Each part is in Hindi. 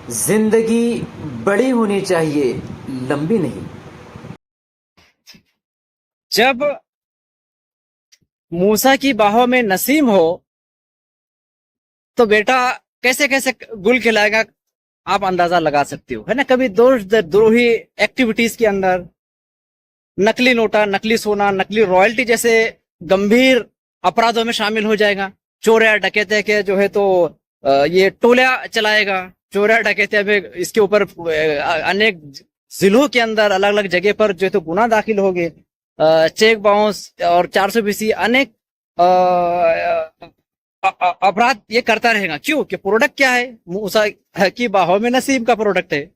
जिंदगी बड़ी होनी चाहिए, लंबी नहीं। जब मूसा की बाहों में नसीम हो तो बेटा कैसे कैसे गुल खिलाएगा, आप अंदाजा लगा सकते हो, है ना। कभी देशद्रोही एक्टिविटीज के अंदर नकली नोटा, नकली सोना, नकली रॉयल्टी जैसे गंभीर अपराधों में शामिल हो जाएगा। चोर या डकैते के जो है तो ये टोलियां चलाएगा। चोर या डकैते में इसके ऊपर अनेक जिलों के अंदर अलग अलग जगह पर जो है तो गुना दाखिल हो गए। चेक बाउंस और 420 अनेक अपराध ये करता रहेगा। क्यों? कि प्रोडक्ट क्या है? मूसा की बाहों में नसीब का प्रोडक्ट है।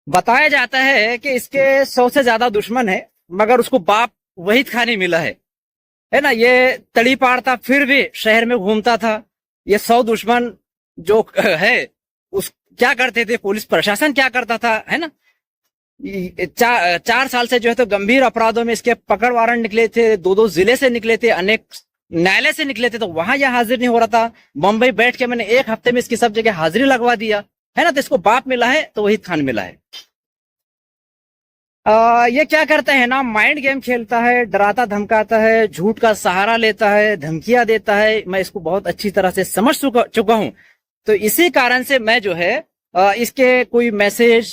बताया जाता है कि इसके 100 से ज्यादा दुश्मन है, मगर उसको बाप वहीद खान ही मिला है ना। ये तड़ी पार था, फिर भी शहर में घूमता था। ये 100 दुश्मन जो है उस क्या करते थे, पुलिस प्रशासन क्या करता था, है ना। 4 साल से जो है तो गंभीर अपराधों में इसके पकड़ वारंट निकले थे, 2-2 जिले से निकले थे, अनेक न्यायालय से निकले थे, तो वहां यह हाजिर नहीं हो रहा था। बंबई बैठ के मैंने 1 हफ्ते में इसकी सब जगह हाजिरी लगवा दिया, है ना। तो इसको बाप मिला है तो वहीद खान मिला है। ये क्या करता है ना, माइंड गेम खेलता है, डराता धमकाता है, झूठ का सहारा लेता है, धमकियां देता है। मैं इसको बहुत अच्छी तरह से समझ चुका हूं। तो इसी कारण से मैं जो है इसके कोई मैसेज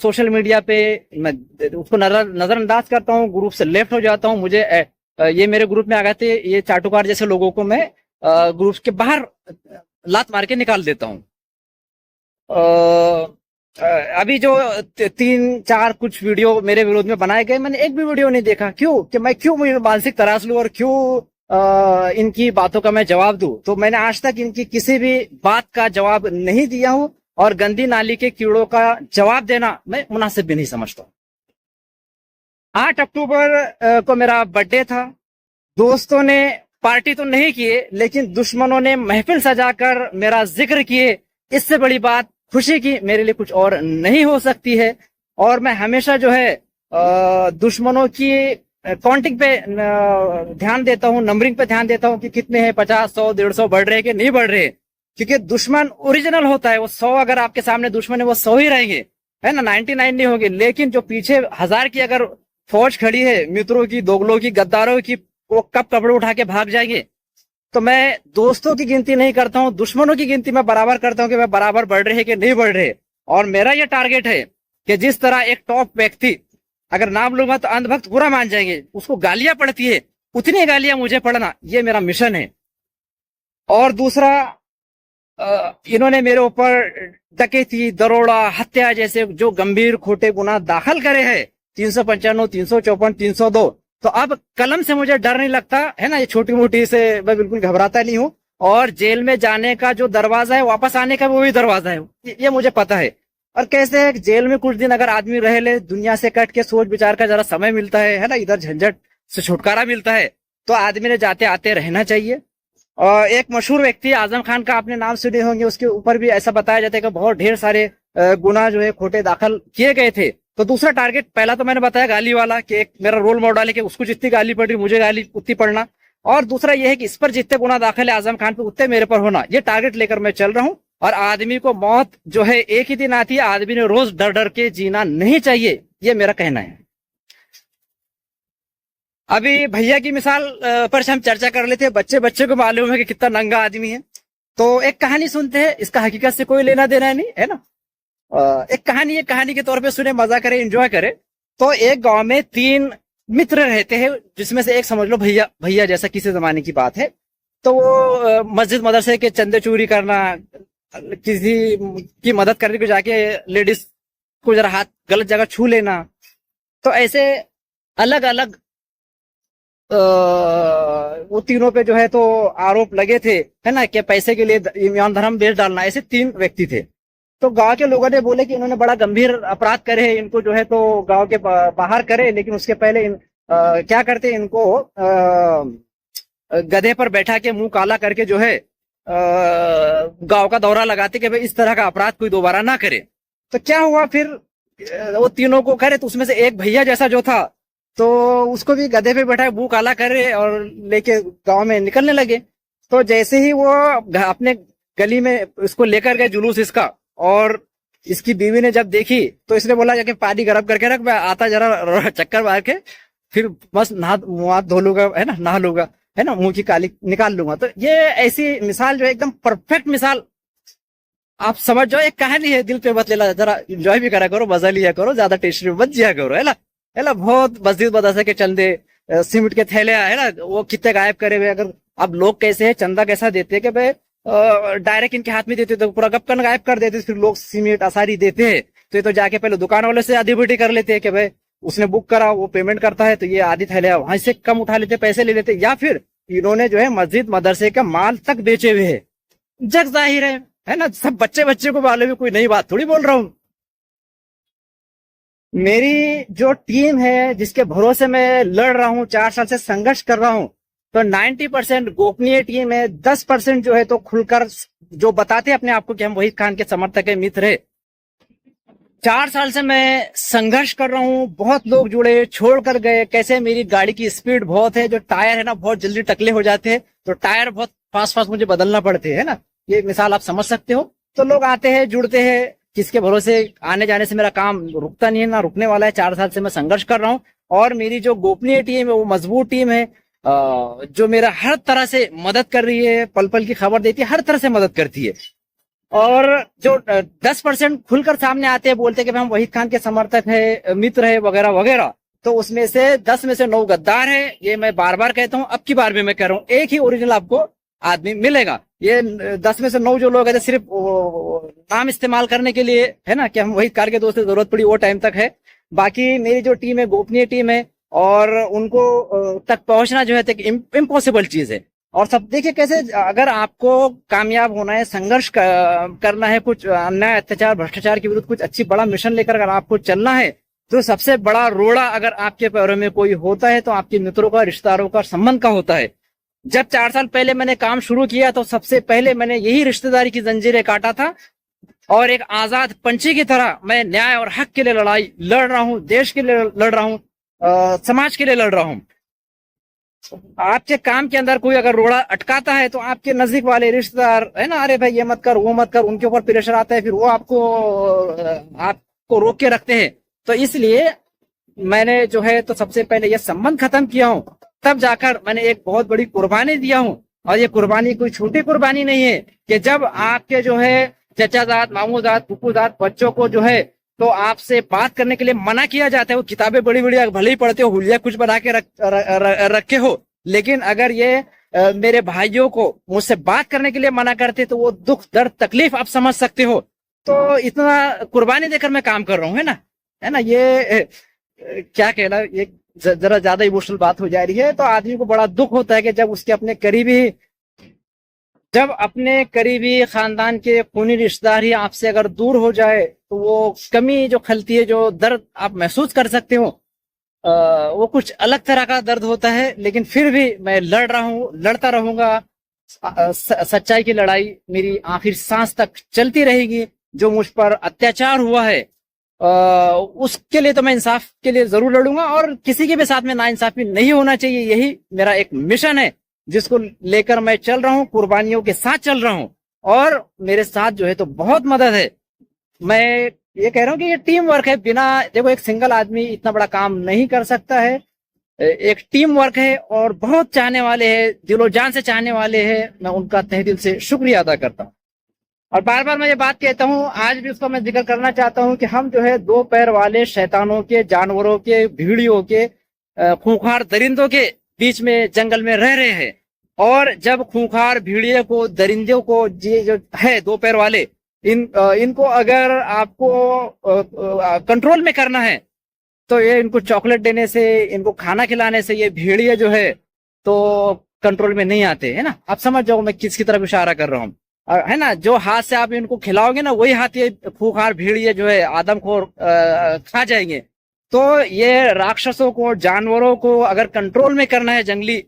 सोशल मीडिया पे मैं उसको नजरअंदाज करता हूँ, ग्रुप से लेफ्ट हो जाता हूँ। मुझे ये मेरे ग्रुप में आ गए थे, ये चाटुकार जैसे लोगों को मैं ग्रुप के बाहर लात मार के निकाल देता हूँ। अभी जो 3-4 कुछ वीडियो मेरे विरोध में बनाए गए, मैंने एक भी वीडियो नहीं देखा। क्यों? कि मैं क्यों मानसिक त्रास लूं और क्यों इनकी बातों का मैं जवाब दूं। तो मैंने आज तक इनकी किसी भी बात का जवाब नहीं दिया हूं, और गंदी नाली के कीड़ों का जवाब देना मैं मुनासिब भी नहीं समझता। 8 अक्टूबर को मेरा बर्थडे था। दोस्तों ने पार्टी तो नहीं किए, लेकिन दुश्मनों ने महफिल सजाकर मेरा जिक्र किए। इससे बड़ी बात खुशी की मेरे लिए कुछ और नहीं हो सकती है। और मैं हमेशा जो है दुश्मनों की काउंटिंग पे ध्यान देता हूँ, नंबरिंग पे ध्यान देता हूँ कि कितने हैं, 50, 100, 150 बढ़ रहे कि नहीं बढ़ रहे। क्योंकि दुश्मन ओरिजिनल होता है, वो 100 अगर आपके सामने दुश्मन है वो 100 ही रहेंगे, है ना, 99 नहीं होंगे। लेकिन जो पीछे 1000 की अगर फौज खड़ी है, मित्रों की, दोगलों की, गद्दारों की, वो कब कपड़े उठा के भाग जाएंगे। तो मैं दोस्तों की गिनती नहीं करता हूं, दुश्मनों की गिनती मैं बराबर करता हूं कि मैं बराबर बढ़ रहे कि नहीं बढ़ रहे। और मेरा यह टारगेट है कि जिस तरह एक टॉप व्यक्ति, अगर नाम लूंगा तो अंधभक्त बुरा मान जाएंगे, उसको गालियां पड़ती है, उतनी गालियां मुझे पड़ना, ये मेरा मिशन है। और दूसरा, इन्होंने मेरे ऊपर डकैती, दरोड़ा, हत्या जैसे जो गंभीर खोटे गुनाह दाखिल करे हैं, 395, 354, 302। तो अब कलम से मुझे डर नहीं लगता, है ना। ये छोटी मोटी से मैं बिल्कुल घबराता नहीं हूं। और जेल में जाने का जो दरवाजा है, वापस आने का वो भी दरवाजा है, ये मुझे पता है। और कैसे है, जेल में कुछ दिन अगर आदमी रह ले, दुनिया से कट के सोच विचार का जरा समय मिलता है ना, इधर झंझट से छुटकारा मिलता है, तो आदमी ने जाते आते रहना चाहिए। और एक मशहूर व्यक्ति आजम खान का आपने नाम सुने होंगे, उसके ऊपर भी ऐसा बताया जाता है कि बहुत ढेर सारे गुनाह जो है खोटे दाखिल किए गए थे। तो दूसरा टारगेट, पहला तो मैंने बताया गाली वाला, कि एक मेरा रोल मॉडल है कि उसको जितनी गाली पड़ रही मुझे गाली उतनी पड़ना। और दूसरा यह है कि इस पर जितने गुनाह दाखिल है आजम खान पे, उतने मेरे पर होना। ये टारगेट लेकर मैं चल रहा हूं। और आदमी को मौत जो है एक ही दिन आती है, आदमी ने रोज डर डर के जीना नहीं चाहिए, ये मेरा कहना है। अभी भैया की मिसाल पर हम चर्चा कर लेते हैं। बच्चे बच्चे को मालूम है कि कितना नंगा आदमी है। तो एक कहानी सुनते हैं, इसका हकीकत से कोई लेना देना नहीं, है ना। एक कहानी के तौर पे सुने, मजा करे, एंजॉय करे। तो एक गांव में 3 मित्र रहते हैं, जिसमें से एक समझ लो भैया भैया जैसा किसी जमाने की बात है। तो वो मस्जिद मदरसे के चंदे चोरी करना, किसी की मदद करने को जाके लेडीज को जरा हाथ गलत जगह छू लेना, तो ऐसे अलग अलग वो तीनों पे जो है तो आरोप लगे थे, है ना, कि पैसे के लिए ईमान धर्म बेच डालना। ऐसे 3 व्यक्ति थे। तो गांव के लोगों ने बोले कि इन्होंने बड़ा गंभीर अपराध करे हैं, इनको जो है तो गांव के बाहर करे। लेकिन उसके पहले क्या करते, इनको गधे पर बैठा के मुंह काला करके जो है गांव का दौरा लगाते कि भाई इस तरह का अपराध कोई दोबारा ना करे। तो क्या हुआ फिर, वो तीनों को करे, तो उसमें से एक भैया जैसा जो था, तो उसको भी गधे पे बैठा मुंह काला करे और लेके गांव में निकलने लगे। तो जैसे ही वो अपने गली में इसको लेकर गए जुलूस इसका, और इसकी बीवी ने जब देखी तो इसने बोला जाके पानी गर्म करके रख, मैं आता जरा चक्कर मार के फिर बस मुंह हाथ धो लूंगा, है ना, नहा लूंगा, है ना, मुंह की काली निकाल लूंगा। तो ये ऐसी मिसाल जो है एकदम परफेक्ट मिसाल, आप समझ जाओ। एक कहानी है, दिल पे मत लेना, जरा एंजॉय भी करा करो, मजा लिया करो, ज्यादा टेंशन मत जिया करो, है ना। बहुत मस्जिद मदरसे के चंदे, सीमेंट के थैले, है ना, वो कितने गायब करे हुए। अगर अब लोग कैसे है, चंदा कैसा देते हैं कि भाई डायरेक्ट इनके हाथ में देते तो पूरा गपकन गायब कर देते, फिर लोग सीमेंट आसारी देते हैं तो ये तो जाके पहले दुकान वाले से आधी बिटी कर लेते हैं कि भाई उसने बुक करा, वो पेमेंट करता है तो ये आधी थैले वहां से कम उठा लेते, पैसे ले लेते, या फिर इन्होंने जो है मस्जिद मदरसे का माल तक बेचे हुए है। जग जाहिर है ना, सब बच्चे को मालूम है, कोई नई बात थोड़ी बोल रहा हूं। मेरी जो टीम है जिसके भरोसे मैं लड़ रहा हूं, 4 साल से संघर्ष कर रहा हूं, तो 90% गोपनीय टीम है, 10% जो है तो खुलकर जो बताते अपने आप को कि हम वहीद खान के समर्थक है, मित्र है। 4 साल से मैं संघर्ष कर रहा हूं, बहुत लोग जुड़े, छोड़ कर गए। कैसे मेरी गाड़ी की स्पीड बहुत है, जो टायर है ना बहुत जल्दी टकले हो जाते हैं, तो टायर बहुत फास्ट फास्ट मुझे बदलना पड़ते है ना, ये मिसाल आप समझ सकते हो। तो लोग आते हैं, जुड़ते हैं, किसके भरोसे आने जाने से मेरा काम रुकता नहीं है, ना रुकने वाला है। 4 साल से मैं संघर्ष कर रहा हूं, और मेरी जो गोपनीय टीम है वो मजबूत टीम है, जो मेरा हर तरह से मदद कर रही है, पल पल की खबर देती है, हर तरह से मदद करती है। और जो 10% खुलकर सामने आते हैं, बोलते हैं कि हम वहीद खान के समर्थक है, मित्र है, वगैरह वगैरह, तो उसमें से 10 में से 9 गद्दार है। ये मैं बार बार कहता हूं, अब की बार भी मैं कह रहा हूं, एक ही ओरिजिनल आपको आदमी मिलेगा। ये 10 में से 9 जो लोग हैं सिर्फ नाम इस्तेमाल करने के लिए, है ना, कि हम वहीद खान के दोस्त से जरूरत पड़ी वो टाइम तक है। बाकी मेरी जो टीम है गोपनीय टीम है, और उनको तक पहुंचना जो है इम्पॉसिबल चीज है। और सब देखिए कैसे, अगर आपको कामयाब होना है, संघर्ष करना है, कुछ अन्याय अत्याचार भ्रष्टाचार के विरुद्ध कुछ अच्छी बड़ा मिशन लेकर अगर आपको चलना है, तो सबसे बड़ा रोड़ा अगर आपके पैरों में कोई होता है तो आपके मित्रों का, रिश्तेदारों का, संबंध का होता है। जब 4 साल पहले मैंने काम शुरू किया तो सबसे पहले मैंने यही रिश्तेदारी की जंजीरें काटा था, और एक आजाद पंछी की तरह मैं न्याय और हक के लिए लड़ रहा हूं, देश के लिए लड़ रहा हूं, समाज के लिए लड़ रहा हूं। आपके काम के अंदर कोई अगर रोड़ा अटकाता है तो आपके नजदीक वाले रिश्तेदार, है ना, अरे भाई ये मत कर, वो मत कर, उनके ऊपर प्रेशर आता है, फिर वो आपको रोक के रखते हैं। तो इसलिए मैंने जो है तो सबसे पहले ये संबंध खत्म किया हूं, तब जाकर मैंने एक बहुत बड़ी कुर्बानी दिया हूं। और ये कुर्बानी कोई छोटी कुर्बानी नहीं है कि जब आपके जो है चचाजाद, मामूजाद, फूफूजाद बच्चों को जो है तो आपसे बात करने के लिए मना किया जाता है, वो किताबें बड़ी बड़ी भले ही पढ़ते हो, हुलिया कुछ बना के रखे हो, लेकिन अगर ये मेरे भाइयों को मुझसे बात करने के लिए मना करते तो वो दुख, दर्द, तकलीफ आप समझ सकते हो। तो इतना कुर्बानी देकर मैं काम कर रहा हूँ, है ना। ये क्या कहना, ये जरा ज्यादा इमोशनल बात हो जा रही है। तो आदमी को बड़ा दुख होता है कि जब उसके अपने करीबी खानदान के खूनी रिश्तेदार ही आपसे अगर दूर हो जाए, तो वो कमी जो खलती है, जो दर्द आप महसूस कर सकते हो, वो कुछ अलग तरह का दर्द होता है। लेकिन फिर भी मैं लड़ रहा हूँ, लड़ता रहूंगा। सच्चाई की लड़ाई मेरी आखिर सांस तक चलती रहेगी। जो मुझ पर अत्याचार हुआ है उसके लिए तो मैं इंसाफ के लिए जरूर लड़ूंगा, और किसी के भी साथ में नाइंसाफी नहीं होना चाहिए। यही मेरा एक मिशन है जिसको लेकर मैं चल रहा हूँ, कुर्बानियों के साथ चल रहा हूँ, और मेरे साथ जो है तो बहुत मदद है। मैं ये कह रहा हूँ कि ये टीम वर्क है। बिना, देखो, एक सिंगल आदमी इतना बड़ा काम नहीं कर सकता है, एक टीम वर्क है, और बहुत चाहने वाले हैं, दिलो जान से चाहने वाले हैं। मैं उनका तहे दिल से शुक्रिया अदा करता हूँ। और बार बार मैं ये बात कहता हूँ, आज भी उसका मैं जिक्र करना चाहता हूँ कि हम जो है 2 पैर वाले शैतानों के, जानवरों के, भीड़ियों के, खूंखार दरिंदों के बीच में जंगल में रह रहे हैं। और जब खूंखार भीड़ियों को, दरिंदों को, ये जो है 2 पैर वाले, इनको अगर आपको कंट्रोल में करना है, तो ये इनको चॉकलेट देने से, इनको खाना खिलाने से ये भेड़िए जो है तो कंट्रोल में नहीं आते, है ना। आप समझ जाओ मैं किसकी तरफ इशारा कर रहा हूँ, है ना। जो हाथ से आप इनको खिलाओगे ना, वही हाथ ये खूंखार भेड़िए जो है आदमखोर खा जाएंगे। तो ये राक्षसों को, जानवरों को अगर कंट्रोल में करना है जंगली,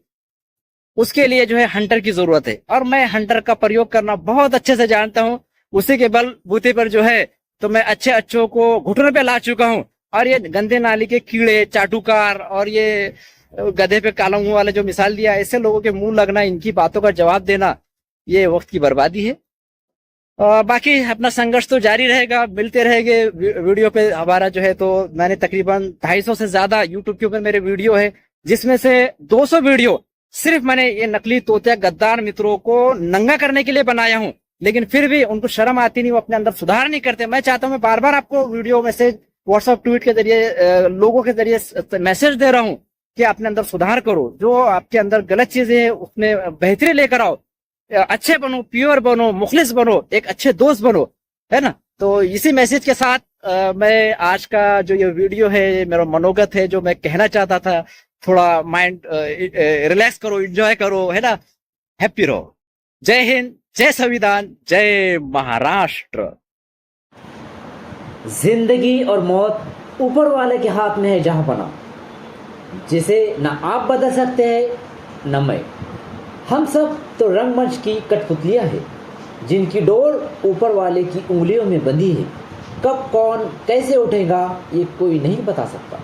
उसके लिए जो है हंटर की जरूरत है। और मैं हंटर का प्रयोग करना बहुत अच्छे से जानता हूँ। उसी के बल बूते पर जो है तो मैं अच्छों को घुटने पे ला चुका हूँ। और ये गंदे नाली के कीड़े, चाटुकार और ये गधे पे काला मुंह वाले जो मिसाल दिया, ऐसे लोगों के मुंह लगना, इनकी बातों का जवाब देना, ये वक्त की बर्बादी है। बाकी अपना संघर्ष तो जारी रहेगा, मिलते रहेंगे वीडियो पे हमारा जो है। तो मैंने तकरीबन 250 से ज्यादा यूट्यूब के ऊपर मेरे वीडियो है, जिसमें से 200 वीडियो सिर्फ मैंने ये नकली तोते गद्दार मित्रों को नंगा करने के लिए बनाया हूं। लेकिन फिर भी उनको शर्म आती नहीं, वो अपने अंदर सुधार नहीं करते। मैं चाहता हूं, मैं बार बार आपको वीडियो मैसेज व्हाट्सएप ट्वीट के जरिए लोगों के जरिए मैसेज दे रहा हूं कि अपने अंदर सुधार करो, जो आपके अंदर गलत चीजें है उसमें बेहतरी लेकर आओ, अच्छे बनो, प्योर बनो, मुखलिस बनो, एक अच्छे दोस्त बनो, है ना। तो इसी मैसेज के साथ मैं आज का जो ये वीडियो है, मेरा मनोगत है, जो मैं कहना चाहता था, थोड़ा माइंड रिलैक्स करो, एंजॉय करो, है ना, हैप्पी रहो। जय हिंद, जय संविधान, जय महाराष्ट्र। जिंदगी और मौत ऊपर वाले के हाथ में है जहां बना, जिसे ना आप बदल सकते हैं न मैं। हम सब तो रंगमंच की कठपुतलियां हैं, जिनकी डोर ऊपर वाले की उंगलियों में बंधी है। कब कौन कैसे उठेगा ये कोई नहीं बता सकता।